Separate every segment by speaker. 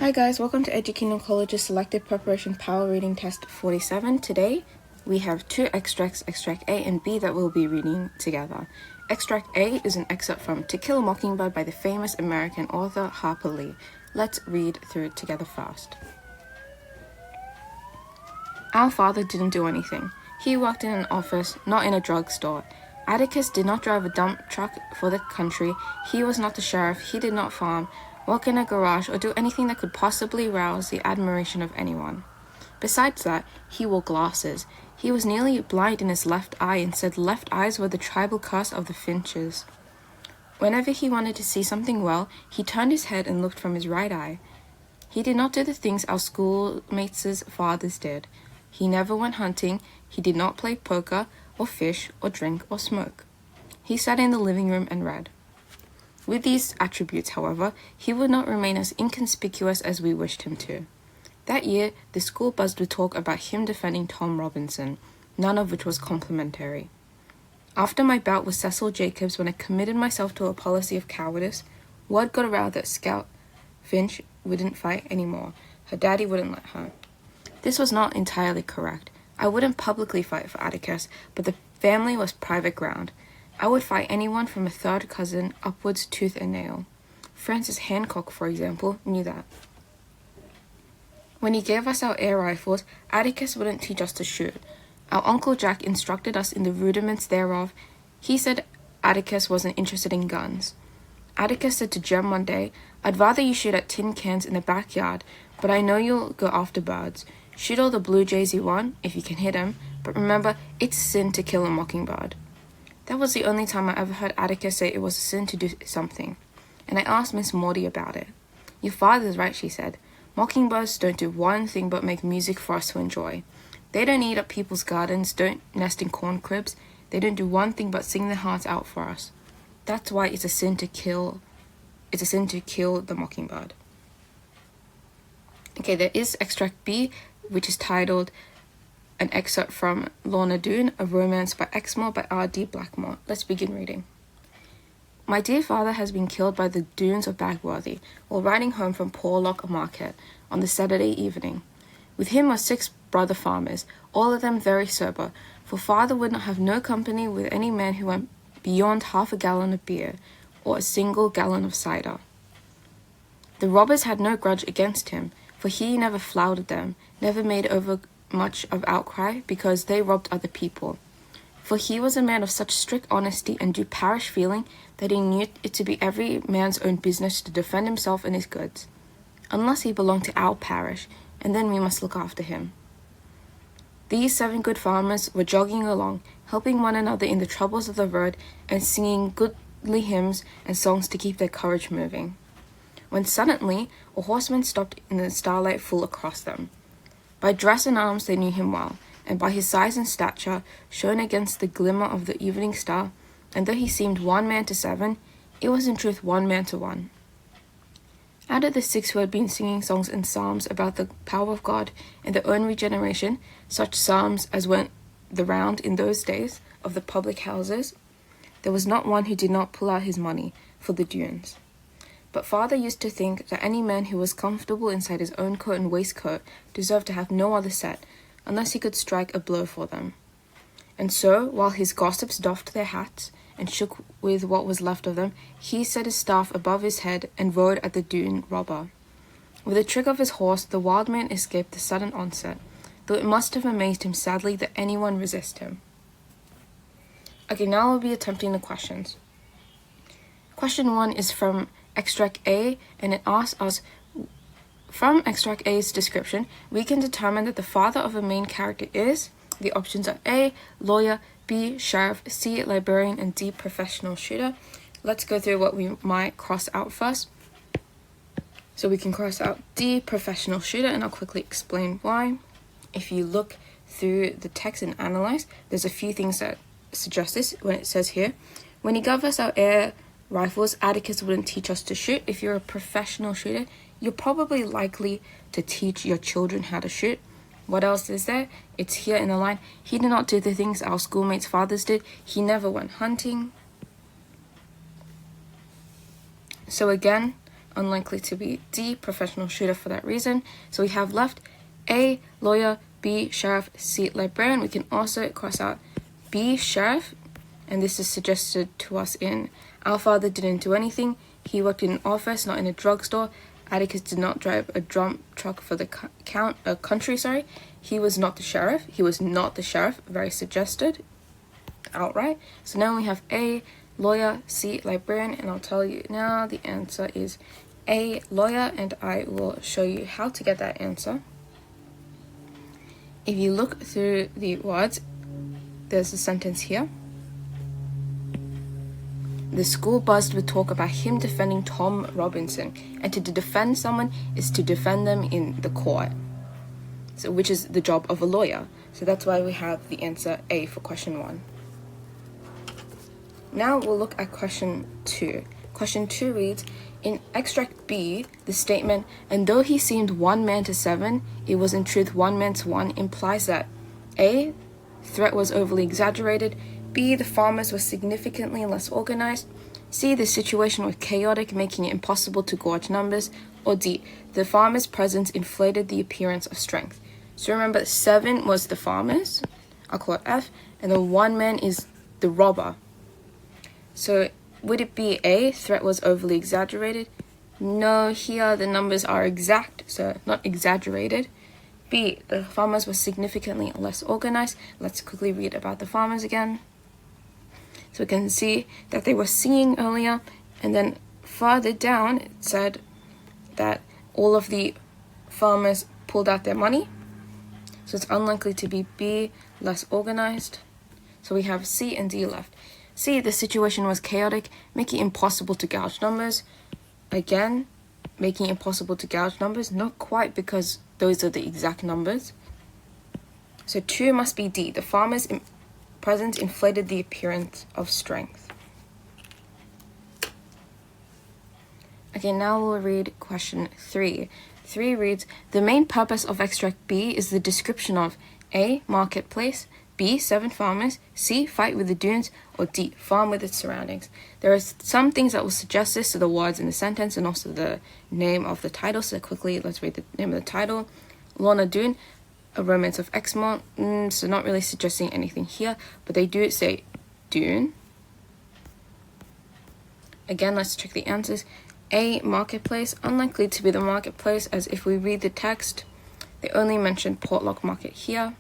Speaker 1: Hi guys, welcome to Kingdom College's Selective Preparation Power Reading Test 47. Today, we have two extracts, Extract A and B, that we'll be reading together. Extract A is an excerpt from To Kill a Mockingbird by the famous American author Harper Lee. Let's read through it together first. Our father didn't do anything. He worked in an office, not in a drugstore. Atticus did not drive a dump truck for the country. He was not the sheriff. He did not farm, work in a garage, or do anything that could possibly rouse the admiration of anyone. Besides that, he wore glasses. He was nearly blind in his left eye and said left eyes were the tribal curse of the Finches. Whenever he wanted to see something well, he turned his head and looked from his right eye. He did not do the things our schoolmates' fathers did. He never went hunting. He did not play poker, or fish, or drink, or smoke. He sat in the living room and read. With these attributes, however, he would not remain as inconspicuous as we wished him to. That year, the school buzzed with talk about him defending Tom Robinson, none of which was complimentary. After my bout with Cecil Jacobs, when I committed myself to a policy of cowardice, word got around that Scout Finch wouldn't fight anymore. Her daddy wouldn't let her. This was not entirely correct. I wouldn't publicly fight for Atticus, but the family was private ground. I would fight anyone from a third cousin upwards tooth and nail. Francis Hancock, for example, knew that. When he gave us our air rifles, Atticus wouldn't teach us to shoot. Our Uncle Jack instructed us in the rudiments thereof. He said Atticus wasn't interested in guns. Atticus said to Jem one day, "I'd rather you shoot at tin cans in the backyard, but I know you'll go after birds. Shoot all the blue jays you want, if you can hit 'em, but remember, it's sin to kill a mockingbird." That was the only time I ever heard Atticus say it was a sin to do something, and I asked Miss Maudie about it. "Your father's right," she said. "Mockingbirds don't do one thing but make music for us to enjoy. They don't eat up people's gardens, don't nest in corn cribs. They don't do one thing but sing their hearts out for us. That's why it's a sin to kill the mockingbird." Okay, there is extract B, which is titled An Excerpt from Lorna Doone, A Romance by Exmoor by R.D. Blackmore. Let's begin reading. My dear father has been killed by the Doones of Bagworthy while riding home from Porlock Market on the Saturday evening. With him were 6 brother farmers, all of them very sober, for father would not have no company with any man who went beyond half a gallon of beer or a single gallon of cider. The robbers had no grudge against him, for he never flouted them, never made over much of outcry because they robbed other people. For he was a man of such strict honesty and due parish feeling that he knew it to be every man's own business to defend himself and his goods, unless he belonged to our parish, and then we must look after him. These 7 good farmers were jogging along, helping one another in the troubles of the road and singing goodly hymns and songs to keep their courage moving, when suddenly a horseman stopped in the starlight full across them. By dress and arms they knew him well, and by his size and stature, shown against the glimmer of the evening star, and though he seemed one man to 7, it was in truth one man to 1. Out of the 6 who had been singing songs and psalms about the power of God and their own regeneration, such psalms as went the round in those days of the public houses, there was not one who did not pull out his money for the Doones. But father used to think that any man who was comfortable inside his own coat and waistcoat deserved to have no other set, unless he could strike a blow for them. And so, while his gossips doffed their hats and shook with what was left of them, he set his staff above his head and rode at the Doone robber. With a trick of his horse, the wild man escaped the sudden onset, though it must have amazed him sadly that anyone resist him. Okay, now I'll be attempting the questions. Question 1 is from Extract A, and it asks us, from Extract A's description, we can determine that the father of a main character is, the options are A, lawyer, B, sheriff, C, librarian, and D, professional shooter. Let's go through what we might cross out first. So we can cross out D, professional shooter, and I'll quickly explain why. If you look through the text and analyze, there's a few things that suggest this when it says here, when he gave us our air rifles, Atticus wouldn't teach us to shoot. If you're a professional shooter, you're probably likely to teach your children how to shoot. What else is there? It's here in the line. He did not do the things our schoolmates' fathers did. He never went hunting. So again, unlikely to be D, professional shooter for that reason. So we have left A, lawyer, B, sheriff, C, librarian. We can also cross out B, sheriff, and this is suggested to us in Our Father Didn't Do Anything. He worked in an office, not in a drugstore. Atticus did not drive a dump truck for the country. He was not the sheriff. He was not the sheriff. Very suggested outright. So now we have A, lawyer, C, librarian, and I'll tell you now the answer is A, lawyer, and I will show you how to get that answer. If you look through the words, there's a sentence here. The school buzzed with talk about him defending Tom Robinson, and to defend someone is to defend them in the court, so which is the job of a lawyer. So that's why we have the answer A for question 1. Now we'll look at question 2. Question 2 reads, in extract B, the statement, and though he seemed one man to 7, it was in truth one man to 1, implies that A, threat was overly exaggerated, B, the farmers were significantly less organized, C, the situation was chaotic, making it impossible to gauge numbers, or D, the farmers' presence inflated the appearance of strength. So remember, 7 was the farmers, I'll call it F, and the one man is the robber. So would it be A, threat was overly exaggerated? No, here the numbers are exact, so not exaggerated. B, the farmers were significantly less organized. Let's quickly read about the farmers again. So we can see that they were singing earlier, and then farther down it said that all of the farmers pulled out their money. So it's unlikely to be B, less organized. So we have C and D left. C, the situation was chaotic, making it impossible to gauge numbers. Again, making it impossible to gauge numbers, not quite because those are the exact numbers. So 2 must be D, the farmers' presence inflated the appearance of strength. Okay, now we'll read question 3. 3 reads, the main purpose of extract B is the description of A, marketplace, B, 7 farmers, C, fight with the dunes, or D, farm with its surroundings. There are some things that will suggest this to the words in the sentence and also the name of the title. So quickly, let's read the name of the title. Lorna Doone, A Romance of Exmoor. So not really suggesting anything here, but they do say Dune. Again, let's check the answers. A, marketplace, unlikely to be the marketplace, as if we read the text, they only mention Portlock Market here.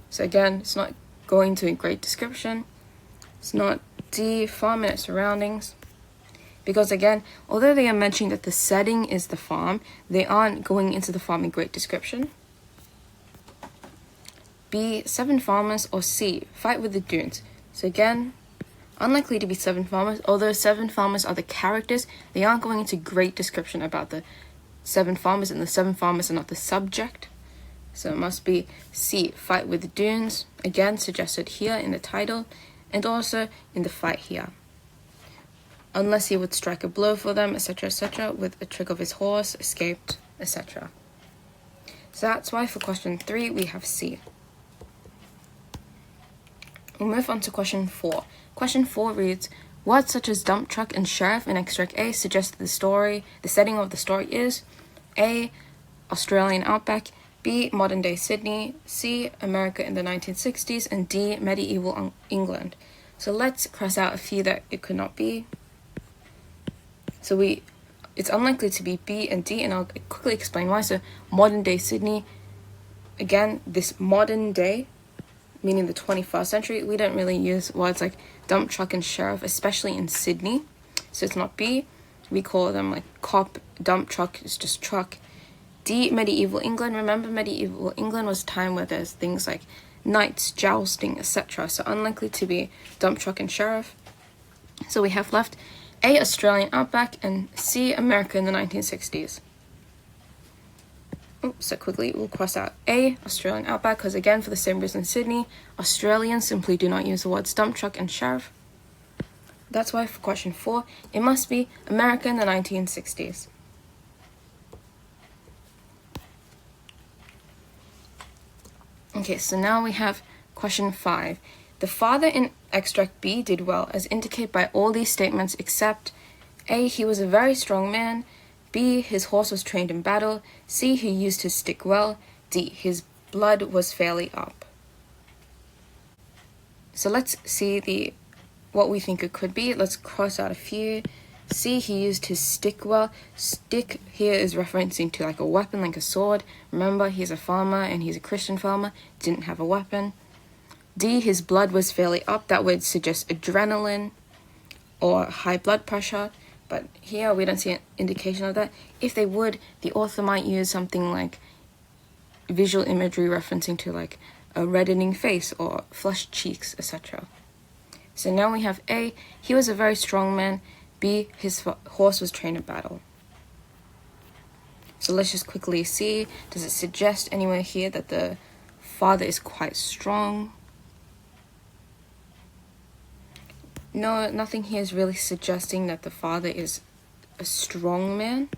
Speaker 1: So again, it's not going to a great description. It's not D, farm and its surroundings. Because again, although they are mentioning that the setting is the farm, they aren't going into the farm in great description. B, 7 farmers, or C, fight with the dunes. So again, unlikely to be 7 farmers. Although 7 farmers are the characters, they aren't going into great description about the 7 farmers, and the 7 farmers are not the subject. So it must be C, fight with the dunes, again suggested here in the title, and also in the fight here. Unless he would strike a blow for them, etc., with a trick of his horse, escaped, etc. So that's why for question 3 we have C. We'll move on to question 4. Question 4 reads, words such as dump truck and sheriff in extract A suggest that the setting of the story is A, Australian outback, B, modern-day Sydney, C, America in the 1960s, and D, medieval England. So let's cross out a few that it could not be. So it's unlikely to be B and D, and I'll quickly explain why. So modern-day Sydney, again, this modern day, meaning the 21st century, we don't really use words like dump truck and sheriff, especially in Sydney. So it's not B. We call them like cop, dump truck is just truck. D, medieval England. Remember, medieval England was a time where there's things like knights, jousting, etc. So unlikely to be dump truck and sheriff. So we have left A, Australian outback, and C, America in the 1960s. So quickly we'll cross out A, Australian outback, because again, for the same reason Sydney, Australians simply do not use the words dump truck and sheriff. That's why for question 4, it must be America in the 1960s. Okay, so now we have question 5. The father in extract B did well, as indicated by all these statements except A, he was a very strong man. B, his horse was trained in battle. C, he used his stick well. D, his blood was fairly up. So let's see what we think it could be. Let's cross out a few. C, he used his stick well. Stick here is referencing to like a weapon, like a sword. Remember, he's a farmer and he's a Christian farmer, didn't have a weapon. D, his blood was fairly up. That would suggest adrenaline or high blood pressure. But here we don't see an indication of that. If they would, the author might use something like visual imagery referencing to like a reddening face or flushed cheeks, etc. So now we have A, he was a very strong man. B, his horse was trained in battle. So let's just quickly see, does it suggest anywhere here that the father is quite strong? No, nothing here is really suggesting that the father is a strong man.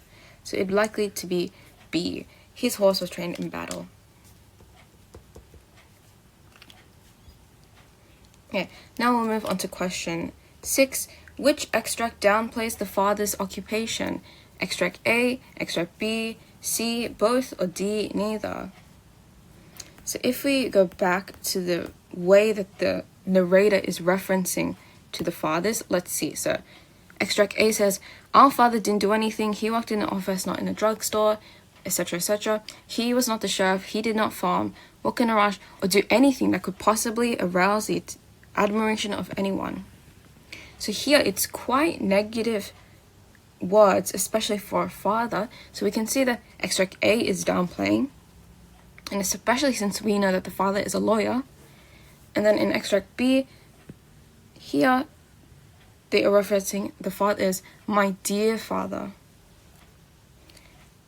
Speaker 1: So it'd likely to be B, his horse was trained in battle. Okay, now we'll move on to question 6. Which extract downplays the father's occupation? Extract A, extract B, C, both, or D, neither? So if we go back to the way that the narrator is referencing to the fathers, let's see. So extract A says, our father didn't do anything. He worked in an office, not in a drugstore, etc., etc. He was not the sheriff. He did not farm, work in a rush, or do anything that could possibly arouse the admiration of anyone. So here it's quite negative words, especially for a father. So we can see that extract A is downplaying, and especially since we know that the father is a lawyer. And then in extract B, here they are referencing the father as my dear father.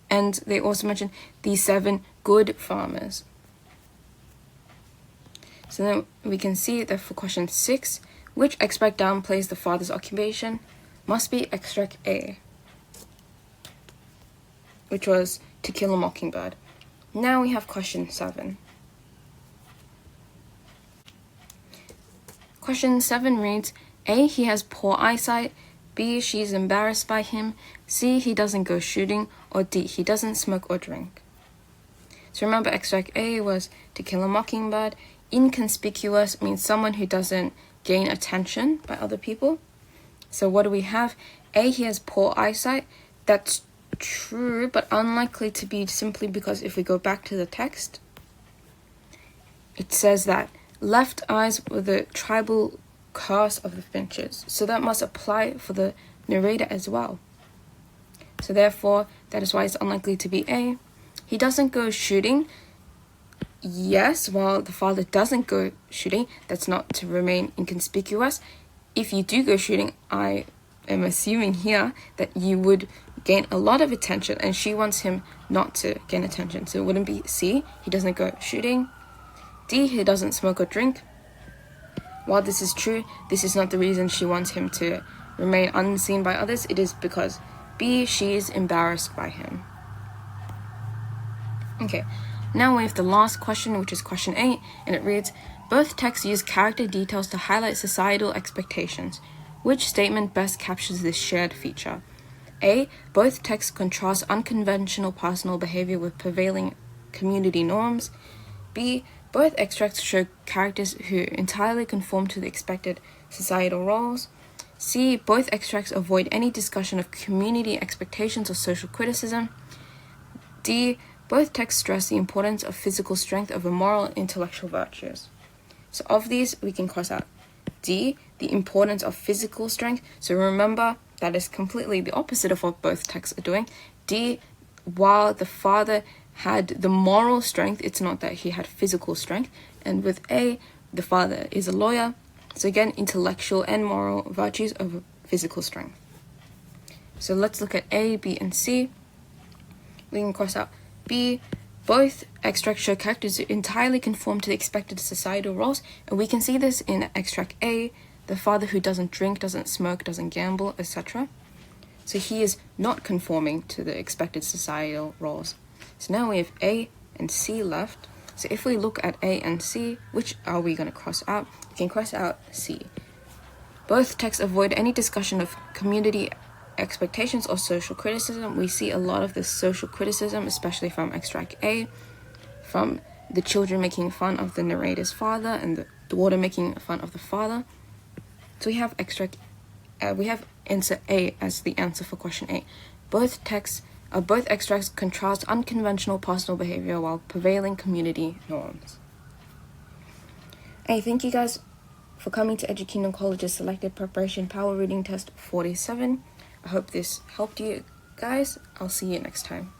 Speaker 1: And they also mention the 7 good farmers. So then we can see that for question 6, which extract downplays the father's occupation? Must be extract A, which was to kill a mockingbird. Now we have question 7. Question 7 reads, A, he has poor eyesight. B, she's embarrassed by him. C, he doesn't go shooting. Or D, he doesn't smoke or drink. So remember, extract A was to kill a mockingbird. Inconspicuous means someone who doesn't gain attention by other people. So what do we have? A, he has poor eyesight. That's true, but unlikely to be simply because if we go back to the text, it says that left eyes were the tribal curse of the Finches. So that must apply for the narrator as well. So therefore, that is why it's unlikely to be A. He doesn't go shooting. Yes, while the father doesn't go shooting, that's not to remain inconspicuous. If you do go shooting, I am assuming here that you would gain a lot of attention, and she wants him not to gain attention. So it wouldn't be C, he doesn't go shooting. D, he doesn't smoke or drink. While this is true, this is not the reason she wants him to remain unseen by others. It is because B, she is embarrassed by him. Okay, now we have the last question, which is question 8, and it reads, both texts use character details to highlight societal expectations. Which statement best captures this shared feature? A, both texts contrast unconventional personal behavior with prevailing community norms. B, both extracts show characters who entirely conform to the expected societal roles. C, both extracts avoid any discussion of community expectations or social criticism. D, both texts stress the importance of physical strength over moral and intellectual virtues. So of these, we can cross out D, the importance of physical strength. So remember, that is completely the opposite of what both texts are doing. D, while the father had the moral strength, it's not that he had physical strength. And with A, the father is a lawyer. So again, intellectual and moral virtues over physical strength. So let's look at A, B, and C. We can cross out B. Both extracts show characters who entirely conform to the expected societal roles. And we can see this in extract A, the father who doesn't drink, doesn't smoke, doesn't gamble, etc. So he is not conforming to the expected societal roles. So now we have A and C left. So if we look at A and C, which are we going to cross out? We can cross out C. Both texts avoid any discussion of community expectations or social criticism. We see a lot of this social criticism, especially from extract A, from the children making fun of the narrator's father and the daughter making fun of the father. So we have answer A as the answer for question A. Both extracts contrast unconventional personal behavior while prevailing community norms. Hey, thank you guys for coming to Kingdom College's Selective Preparation Power Reading Test 47. I hope this helped you guys. I'll see you next time.